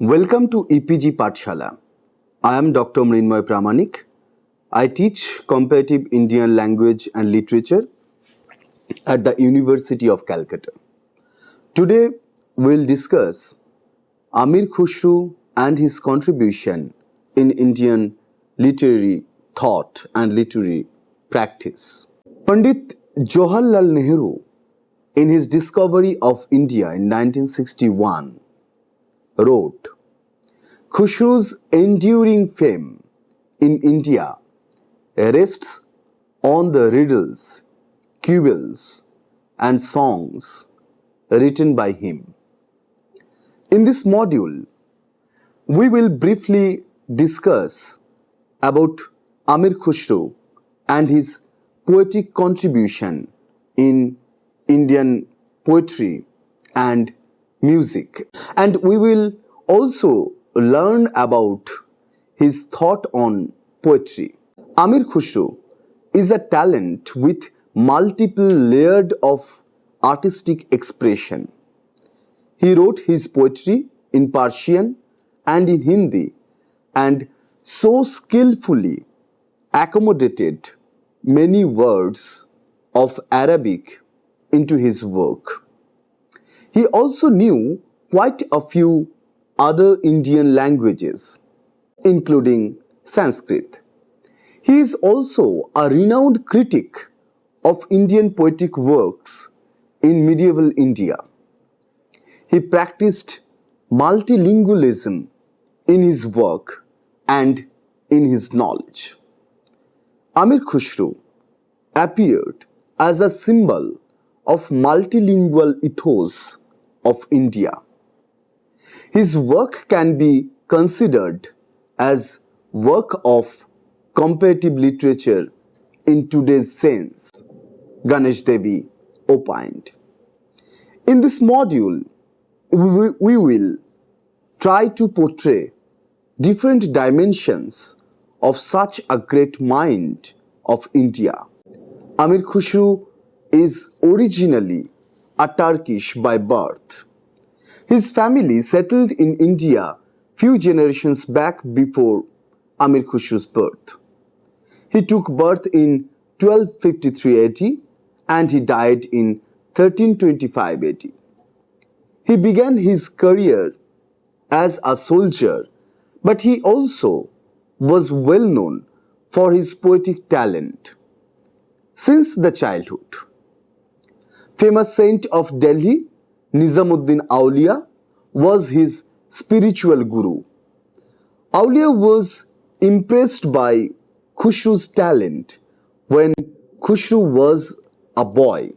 Welcome to EPG Pathshala. I am Dr. Mrinmoy Pramanik. I teach comparative Indian language and literature at the University of Calcutta. Today we will discuss Amir Khusro and his contribution in Indian literary thought and literary practice. Pandit Jawaharlal Nehru, in his discovery of India in 1961, wrote, Khusro's enduring fame in India rests on the riddles, quibbles, and songs written by him. In this module, we will briefly discuss about Amir Khusro and his poetic contribution in Indian poetry and music. And we will also learn about his thought on poetry. Amir Khusro is a talent with multiple layers of artistic expression. He wrote his poetry in Persian and in Hindi and so skillfully accommodated many words of Arabic into his work. He also knew quite a few other Indian languages, including Sanskrit. He is also a renowned critic of Indian poetic works in medieval India. He practiced multilingualism in his work and in his knowledge. Amir Khusro appeared as a symbol of multilingual ethos of India. His work can be considered as work of comparative literature in today's sense, Ganesh Devi opined. In this module, we will try to portray different dimensions of such a great mind of India. Amir Khusro is originally a Turkish by birth. His family settled in India few generations back before Amir Khusro's birth. He took birth in 1253 AD and he died in 1325 AD. He began his career as a soldier, but he also was well known for his poetic talent since the childhood. Famous saint of Delhi, Nizamuddin Auliya, was his spiritual guru. Auliya was impressed by Khusro's talent when Khusro was a boy.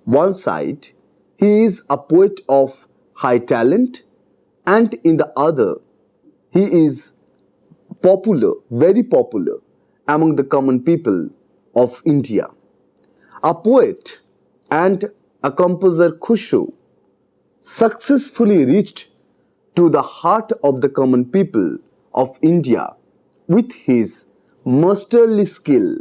One side, he is a poet of high talent, and in the other, he is popular, very popular among the common people of India. A poet and a composer, Khusro successfully reached to the heart of the common people of India with his masterly skill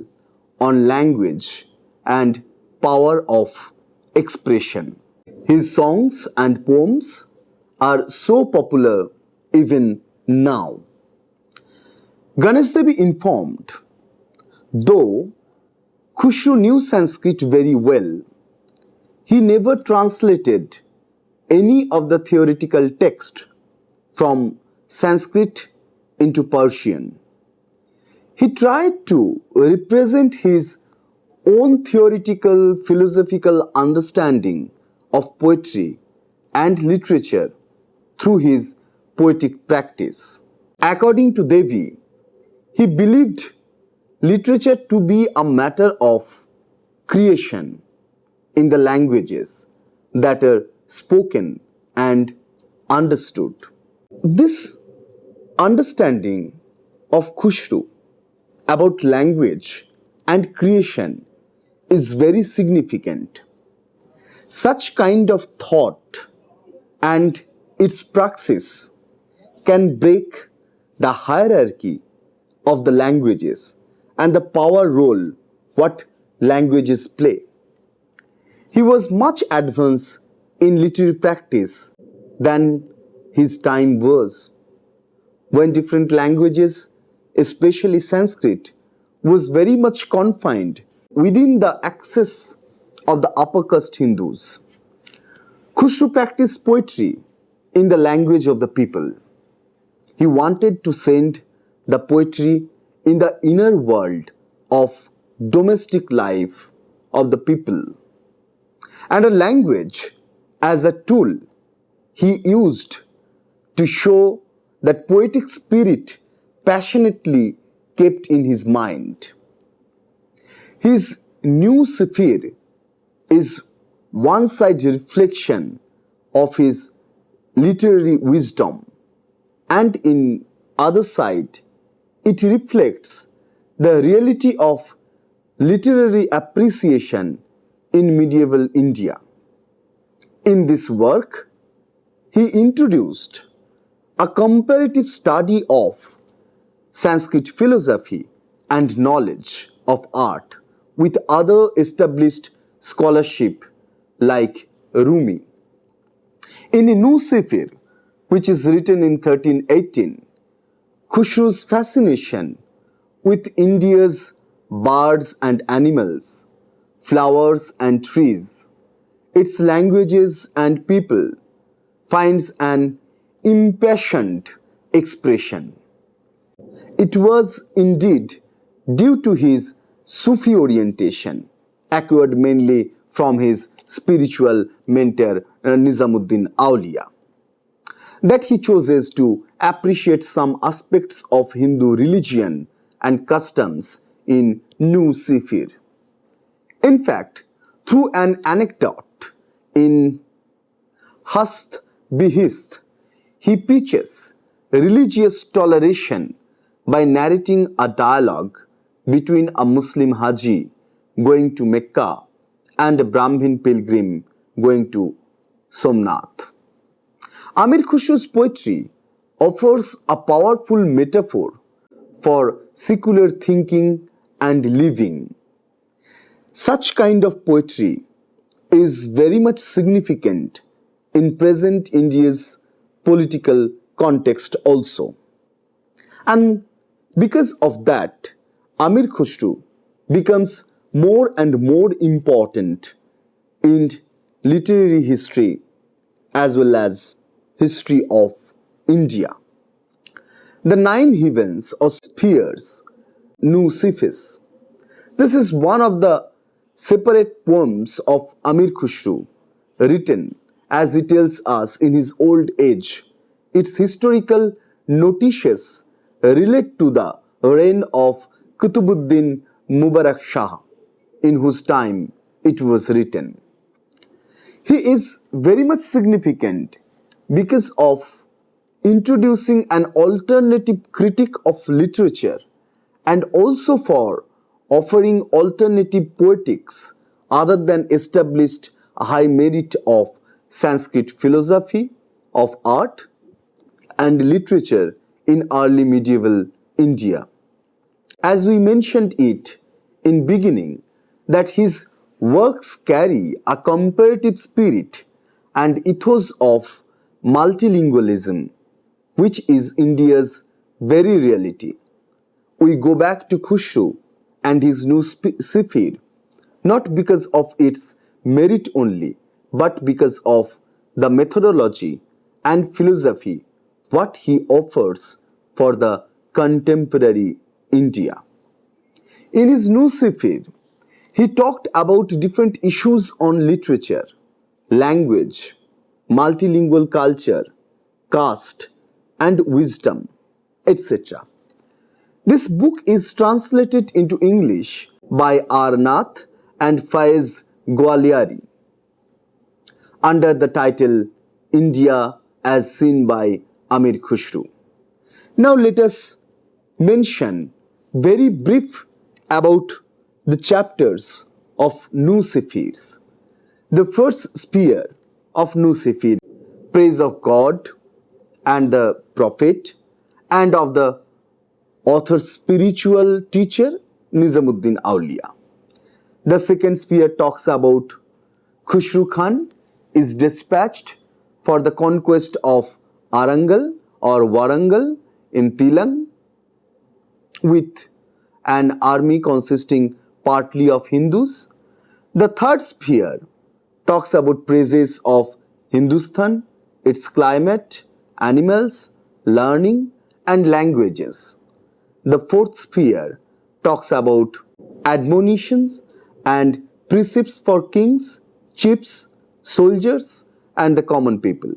on language and power of expression. His songs and poems are so popular even now. Ganesh Devi informed, though Khusro knew Sanskrit very well, he never translated any of the theoretical text from Sanskrit into Persian. He tried to represent his own theoretical, philosophical understanding of poetry and literature through his poetic practice. According to Devi, he believed literature to be a matter of creation in the languages that are spoken and understood. This understanding of Khusro about language and creation is very significant. Such kind of thought and its praxis can break the hierarchy of the languages and the power role what languages play. He was much advanced in literary practice than his time was, when different languages, especially Sanskrit, was very much confined within the access of the upper caste Hindus. Khusro practiced poetry in the language of the people. He wanted to send the poetry in the inner world of domestic life of the people, and a language as a tool he used to show that poetic spirit passionately kept in his mind. His Nuh Saphir is one-side reflection of his literary wisdom, and in other side it reflects the reality of literary appreciation in medieval India. In this work, he introduced a comparative study of Sanskrit philosophy and knowledge of art with other established scholarship like Rumi. In Nuh Saphir, which is written in 1318, Khusro's fascination with India's birds and animals, flowers and trees, its languages and people, finds an impassioned expression. It was indeed due to his Sufi orientation, acquired mainly from his spiritual mentor Nizamuddin Auliya, that he chooses to appreciate some aspects of Hindu religion and customs in Nuh Saphir. In fact, through an anecdote in Hast Behist, he pitches religious toleration by narrating a dialogue between a Muslim Haji going to Mecca and a Brahmin pilgrim going to Somnath. Amir Khusro's poetry offers a powerful metaphor for secular thinking and living. Such kind of poetry is very much significant in present India's political context also. And because of that, Amir Khusro becomes more and more important in literary history as well as history of India. The Nine Heavens or Spheres, Nuh Saphir. This is one of the separate poems of Amir Khusro, written as he tells us in his old age. Its historical notices relate to the reign of Qutubuddin Mubarak Shah, in whose time it was written. He is very much significant because of introducing an alternative critique of literature and also for offering alternative poetics other than established high merit of Sanskrit philosophy, of art and literature in early medieval India. As we mentioned it in beginning, that his works carry a comparative spirit and ethos of multilingualism, which is India's very reality. We go back to Khusro and his Nuh Saphir, not because of its merit only, but because of the methodology and philosophy what he offers for the contemporary India. In his Nuh Saphir, he talked about different issues on literature, language, multilingual culture, caste and wisdom, etc. This book is translated into English by R. Nath and Faiz Gwaliari under the title India as Seen by Amir Khusro. Now let us mention very brief about the chapters of Nuh Saphir. The first sphere of Nuh Saphir, praise of God and the Prophet and of the author's spiritual teacher Nizamuddin Auliya. The second sphere talks about Khusro Khan is dispatched for the conquest of Arangal or Warangal in Tilang, with an army consisting partly of Hindus. The third sphere talks about praises of Hindustan, its climate, animals, learning and languages. The fourth sphere talks about admonitions and precepts for kings, chiefs, soldiers and the common people.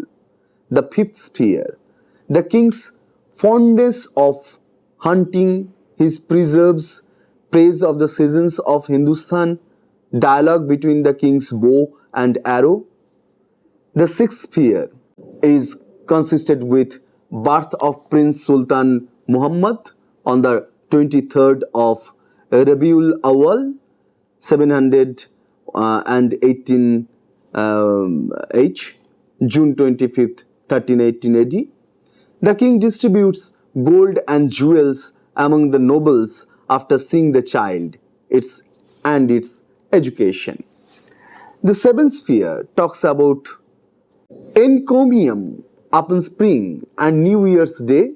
The fifth sphere, the king's fondness of hunting, his preserves, praise of the seasons of Hindustan, dialogue between the king's bow and arrow. The sixth sphere is consisted with birth of Prince Sultan Muhammad on the 23rd of Rabiul Awal 718 H, June 25th, 1318 AD. The king distributes gold and jewels among the nobles after seeing the child and its education. The seventh sphere talks about encomium upon spring and New Year's Day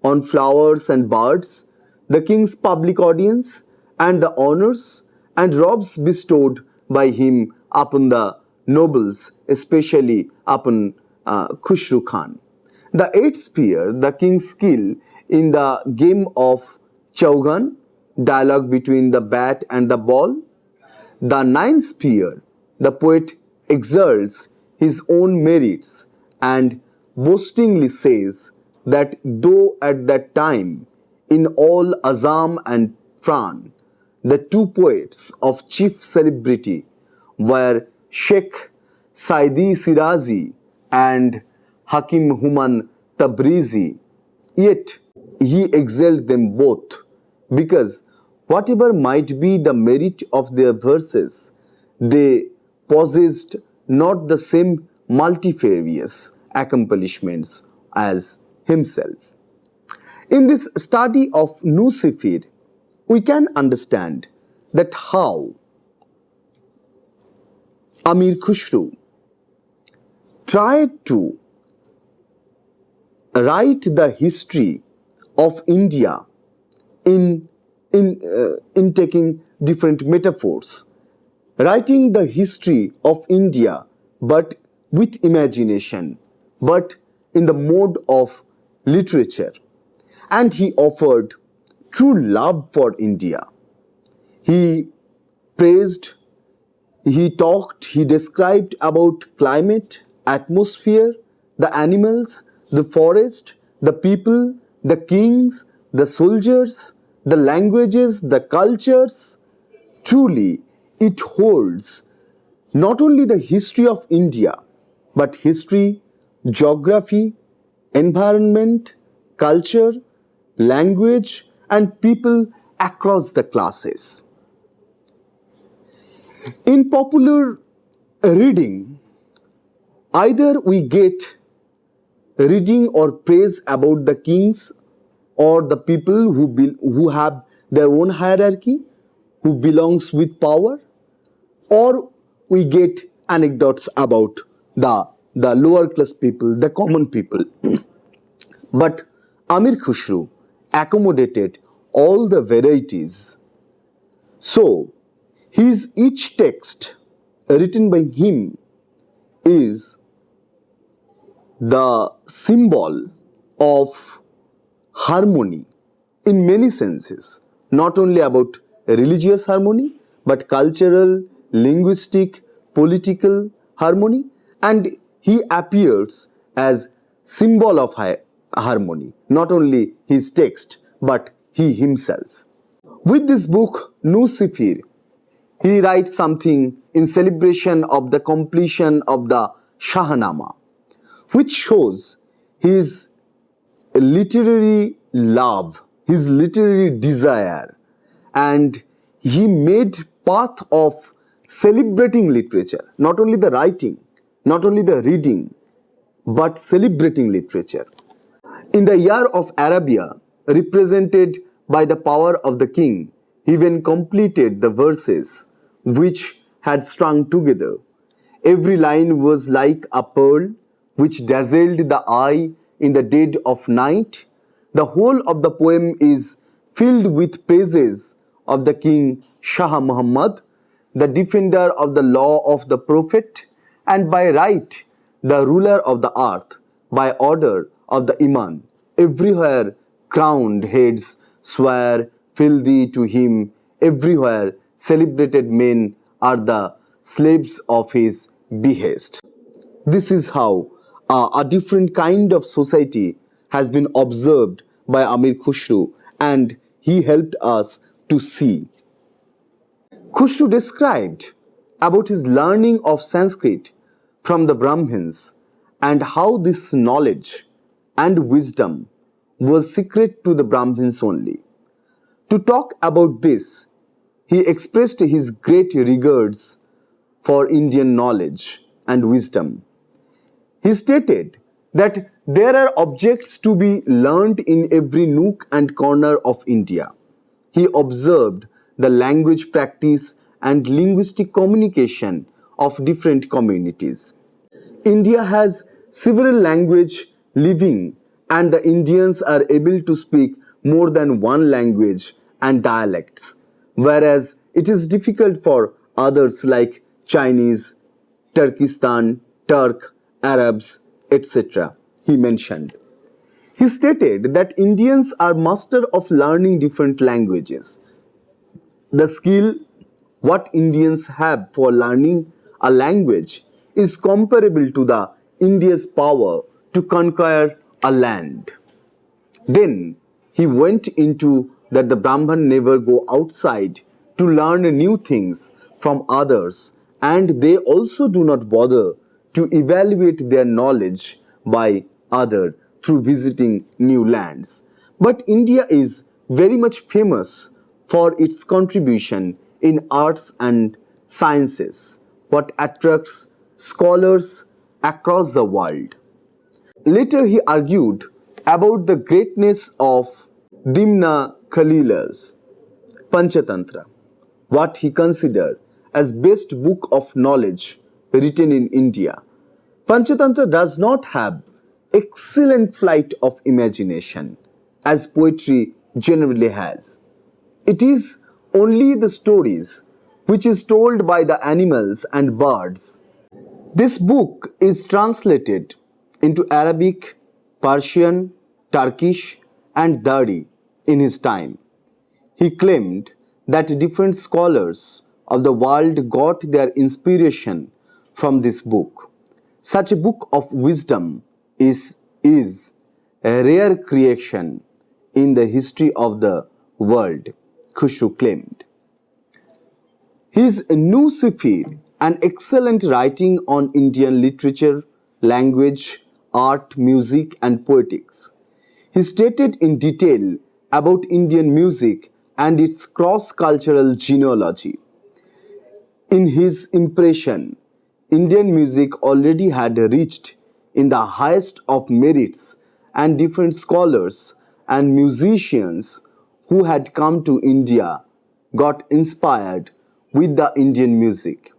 on flowers and birds, the king's public audience and the honors and robes bestowed by him upon the nobles, especially upon Khusro Khan. The eighth sphere, the king's skill in the game of Chaugan, dialogue between the bat and the ball. The ninth sphere, the poet exalts his own merits and boastingly says that though at that time in all Azam and Fran, the two poets of chief celebrity were Sheikh Saidi Sirazi and Hakim Human Tabrizi, yet he excelled them both because whatever might be the merit of their verses, they possessed not the same multifarious accomplishments as himself. In this study of Nuh Saphir, we can understand that how Amir Khusro tried to write the history of India in taking different metaphors, writing the history of India but with imagination, but in the mode of literature. And he offered true love for India. He praised, he talked, he described about climate, atmosphere, the animals, the forest, the people, the kings, the soldiers, the languages, the cultures. Truly, it holds not only the history of India, but history, geography, environment, culture, language, and people across the classes. In popular reading, either we get reading or praise about the kings or the people who have their own hierarchy, who belongs with power, or we get anecdotes about the lower class people, the common people. But Amir Khusro accommodated all the varieties. So, each text written by him is the symbol of harmony in many senses, not only about religious harmony, but cultural, linguistic, political harmony, and he appears as symbol of harmony, not only his text, but he himself. With this book, Nuh Saphir, he writes something in celebration of the completion of the Shahnama, which shows his literary love, his literary desire, and he made path of celebrating literature, not only the writing, not only the reading, but celebrating literature. In the year of Arabia, represented by the power of the king, he even completed the verses which had strung together. Every line was like a pearl which dazzled the eye in the dead of night. The whole of the poem is filled with praises of the King Shah Muhammad, the defender of the law of the Prophet, and by right the ruler of the earth, by order of the Imam. Everywhere crowned heads swear fealty to him, everywhere celebrated men are the slaves of his behest. This is how a different kind of society has been observed by Amir Khusro, and he helped us to see. Khusro described about his learning of Sanskrit from the Brahmins and how this knowledge and wisdom was secret to the Brahmins only. To talk about this, he expressed his great regards for Indian knowledge and wisdom. He stated that there are objects to be learned in every nook and corner of India. He observed the language practice and linguistic communication of different communities. India has several languages living, and the Indians are able to speak more than one language and dialects, whereas it is difficult for others like Chinese, Turkestan, Turk, Arabs, etc. He mentioned. He stated that Indians are master of learning different languages. The skill what Indians have for learning a language is comparable to the India's power to conquer a land. Then he went into that the Brahman never go outside to learn new things from others, and they also do not bother to evaluate their knowledge by other through visiting new lands. But India is very much famous for its contribution in arts and sciences, what attracts scholars across the world. Later he argued about the greatness of Dimna Khalila's Panchatantra, what he considered as best book of knowledge written in India. Panchatantra does not have excellent flight of imagination as poetry generally has. It is only the stories which is told by the animals and birds. This book is translated into Arabic, Persian, Turkish and Dari in his time. He claimed that different scholars of the world got their inspiration from this book. Such a book of wisdom is a rare creation in the history of the world, Khusro claimed. His Nuh Saphir, an excellent writing on Indian literature, language, art, music and poetics. He stated in detail about Indian music and its cross-cultural genealogy. In his impression, Indian music already had reached in the highest of merits, and different scholars and musicians who had come to India got inspired with the Indian music.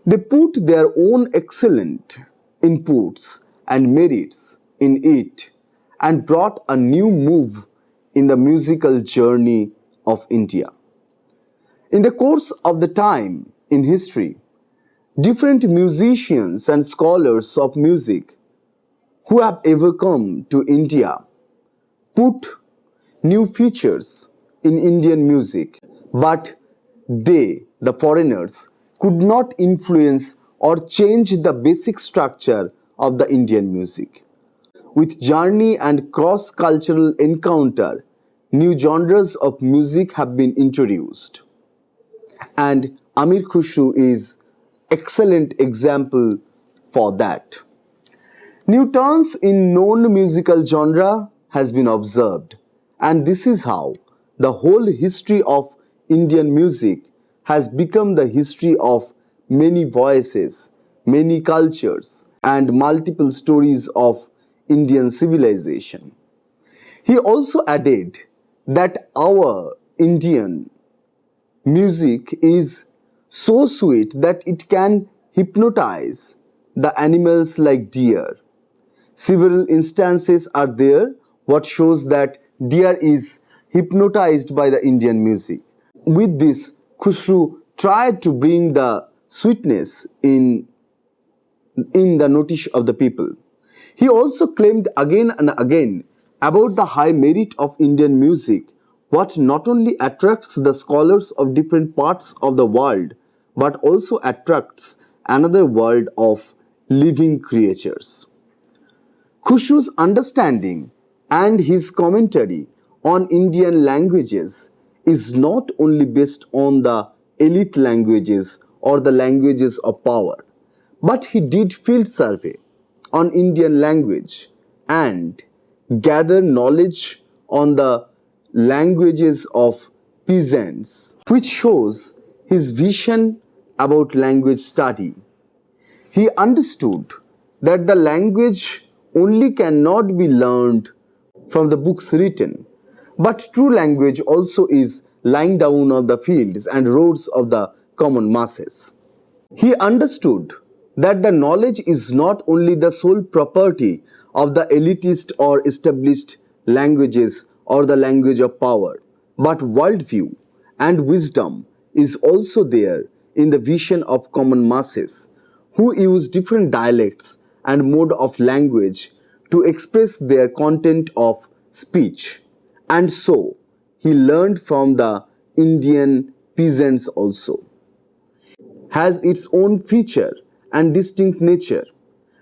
They put their own excellent inputs and merits in it and brought a new move in the musical journey of India. In the course of the time in history, different musicians and scholars of music who have ever come to India put new features in Indian music, but they, the foreigners, could not influence or change the basic structure of the Indian music. With journey and cross-cultural encounter, new genres of music have been introduced. And Amir Khusro is excellent example for that. New turns in known musical genre has been observed, and this is how the whole history of Indian music has become the history of many voices, many cultures, and multiple stories of Indian civilization. He also added that our Indian music is so sweet that it can hypnotize the animals like deer. Several instances are there what shows that deer is hypnotized by the Indian music. With this, Khusro tried to bring the sweetness in the notice of the people. He also claimed again and again about the high merit of Indian music, what not only attracts the scholars of different parts of the world, but also attracts another world of living creatures. Khusro's understanding and his commentary on Indian languages is not only based on the elite languages or the languages of power, but he did field survey on Indian language and gather knowledge on the languages of peasants, which shows his vision about language study. He understood that the language only cannot be learned from the books written, but true language also is lying down on the fields and roads of the common masses. He understood that the knowledge is not only the sole property of the elitist or established languages or the language of power, but worldview and wisdom is also there in the vision of common masses who use different dialects and mode of language to express their content of speech. And so, he learned from the Indian peasants also. Has its own feature and distinct nature.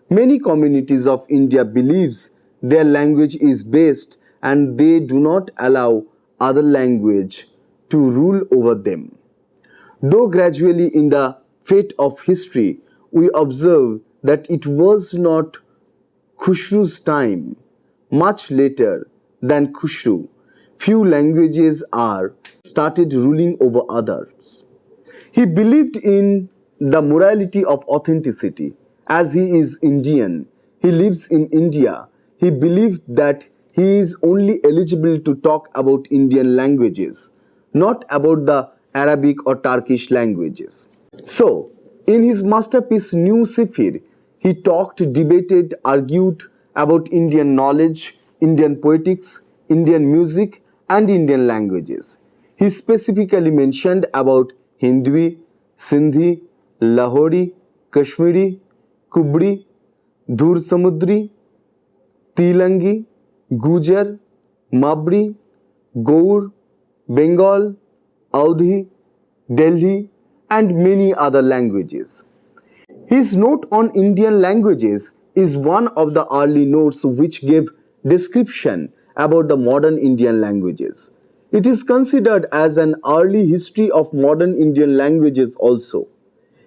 Many communities of India believes their language is based and they do not allow other language to rule over them. Though gradually in the fate of history we observe that it was not Khusro's time, much later than Khusro, few languages are started ruling over others. He believed in the morality of authenticity. As he is Indian, he lives in India. He believed that he is only eligible to talk about Indian languages, not about the Arabic or Turkish languages. So, in his masterpiece Nuh Saphir, he talked, debated, argued about Indian knowledge, Indian poetics, Indian music, and Indian languages. He specifically mentioned about Hindi, Sindhi, Lahori, Kashmiri, Kubri, Dur Samudri, Tilangi, Gujar, Mabri, Gaur, Bengal, Audhi, Delhi, and many other languages. His note on Indian languages is one of the early notes which gave description about the modern Indian languages. It is considered as an early history of modern Indian languages also.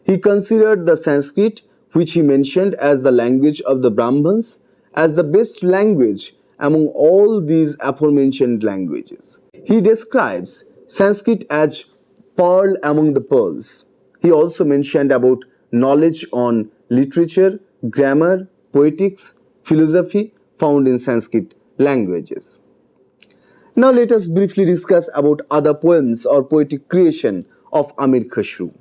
He considered the Sanskrit, which he mentioned as the language of the Brahmins, as the best language among all these aforementioned languages. He describes Sanskrit as pearl among the pearls. He also mentioned about knowledge on literature, grammar, poetics, philosophy found in Sanskrit languages. Now let us briefly discuss about other poems or poetic creation of Amir Khusro.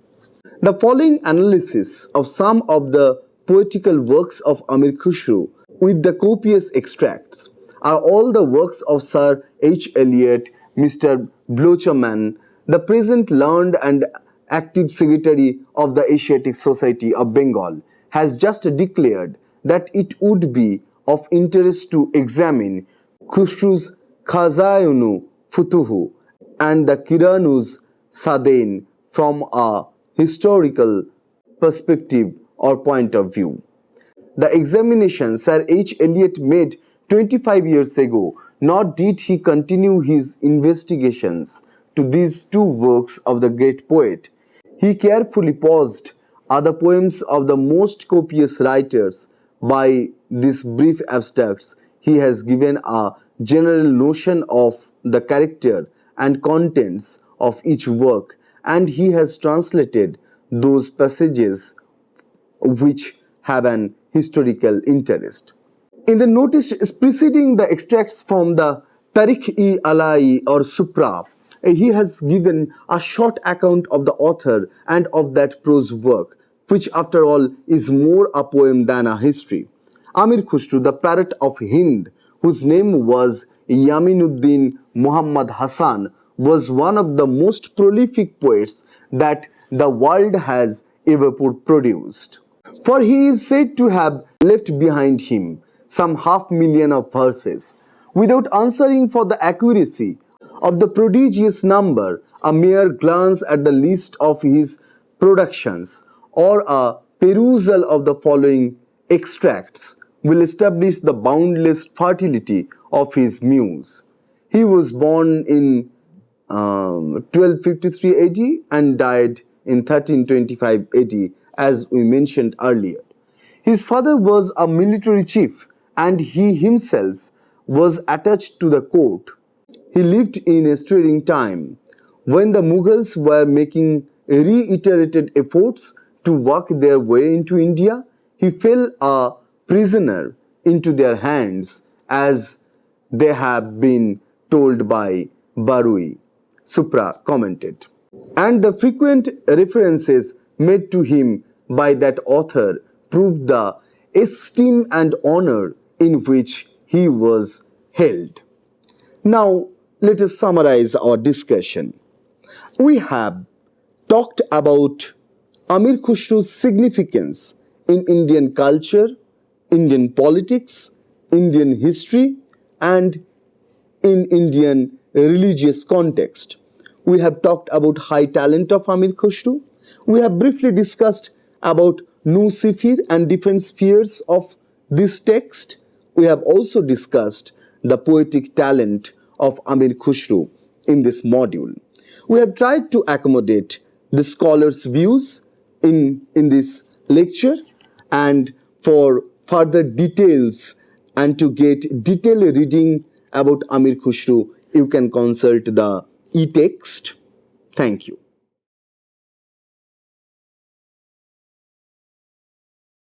The following analysis of some of the poetical works of Amir Khusro with the copious extracts are all the works of Sir H. Eliot, Mr. Blocherman, the present learned and active secretary of the Asiatic Society of Bengal, has just declared that it would be of interest to examine Khusro's Khazayunu Futuhu and the Kiranu's Sadain from a historical perspective or point of view. The examination Sir H. Eliot made 25 years ago, nor did he continue his investigations to these two works of the great poet. He carefully paused other poems of the most copious writers. By these brief abstracts, he has given a general notion of the character and contents of each work, and he has translated those passages which have an historical interest. In the notice preceding the extracts from the Tarikh-e-Alai or Supra, he has given a short account of the author and of that prose work, which after all is more a poem than a history. Amir Khusro, the parrot of Hind, whose name was Yaminuddin Muhammad Hassan, was one of the most prolific poets that the world has ever produced. For he is said to have left behind him some 500,000 of verses. Without answering for the accuracy of the prodigious number, a mere glance at the list of his productions or a perusal of the following extracts will establish the boundless fertility of his muse. He was born in 1253 AD and died in 1325 AD, as we mentioned earlier. His father was a military chief and he himself was attached to the court. He lived in a stirring time when the Mughals were making reiterated efforts to work their way into India. He fell a prisoner into their hands, as they have been told by Barui. Supra commented. And the frequent references made to him by that author proved the esteem and honor in which he was held. Now, let us summarize our discussion. We have talked about Amir Khusro's significance in Indian culture, Indian politics, Indian history, and in Indian religious context. We have talked about high talent of Amir Khusro. We have briefly discussed about Nuh Saphir and different spheres of this text. We have also discussed the poetic talent of Amir Khusro in this module. We have tried to accommodate the scholars' views in this lecture, and for further details and to get detailed reading about Amir Khusro, you can consult the e-text. Thank you.